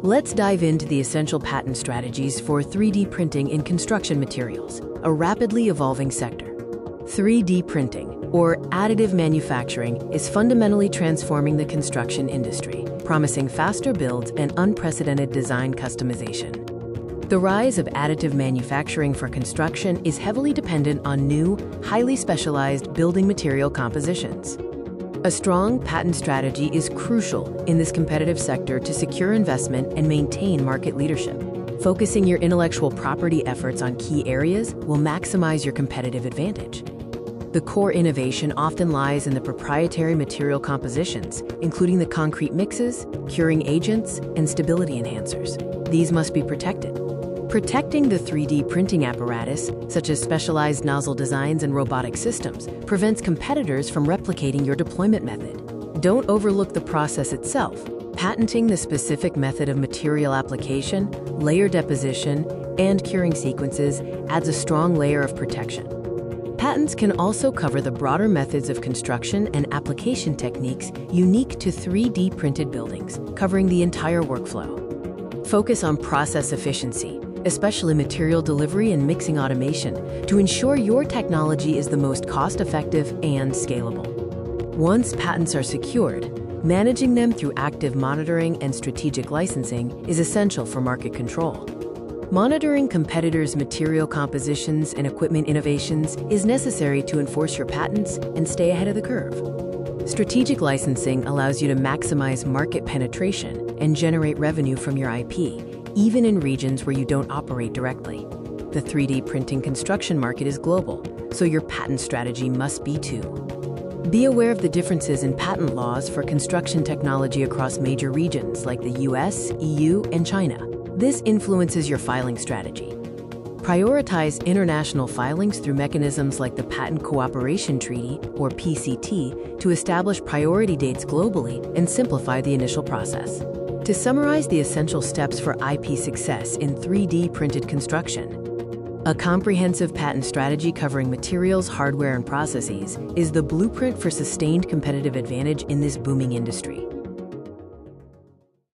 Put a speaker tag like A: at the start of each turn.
A: Let's dive into the essential patent strategies for 3D printing in construction materials, a rapidly evolving sector. 3D printing, or additive manufacturing, is fundamentally transforming the construction industry, promising faster builds and unprecedented design customization. The rise of additive manufacturing for construction is heavily dependent on new, highly specialized building material compositions. A strong patent strategy is crucial in this competitive sector to secure investment and maintain market leadership. Focusing your intellectual property efforts on key areas will maximize your competitive advantage. The core innovation often lies in the proprietary material compositions, including the concrete mixes, curing agents, and stability enhancers. These must be protected. Protecting the 3D printing apparatus, such as specialized nozzle designs and robotic systems, prevents competitors from replicating your deployment method. Don't overlook the process itself. Patenting the specific method of material application, layer deposition, and curing sequences adds a strong layer of protection. Patents can also cover the broader methods of construction and application techniques unique to 3D printed buildings, covering the entire workflow. Focus on process efficiency, especially material delivery and mixing automation, to ensure your technology is the most cost-effective and scalable. Once patents are secured, managing them through active monitoring and strategic licensing is essential for market control. Monitoring competitors' material compositions and equipment innovations is necessary to enforce your patents and stay ahead of the curve. Strategic licensing allows you to maximize market penetration and generate revenue from your IP, even in regions where you don't operate directly. The 3D printing construction market is global, so your patent strategy must be too. Be aware of the differences in patent laws for construction technology across major regions like the US, EU, and China. This influences your filing strategy. Prioritize international filings through mechanisms like the Patent Cooperation Treaty, or PCT, to establish priority dates globally and simplify the initial process. To summarize the essential steps for IP success in 3D printed construction, a comprehensive patent strategy covering materials, hardware, and processes is the blueprint for sustained competitive advantage in this booming industry.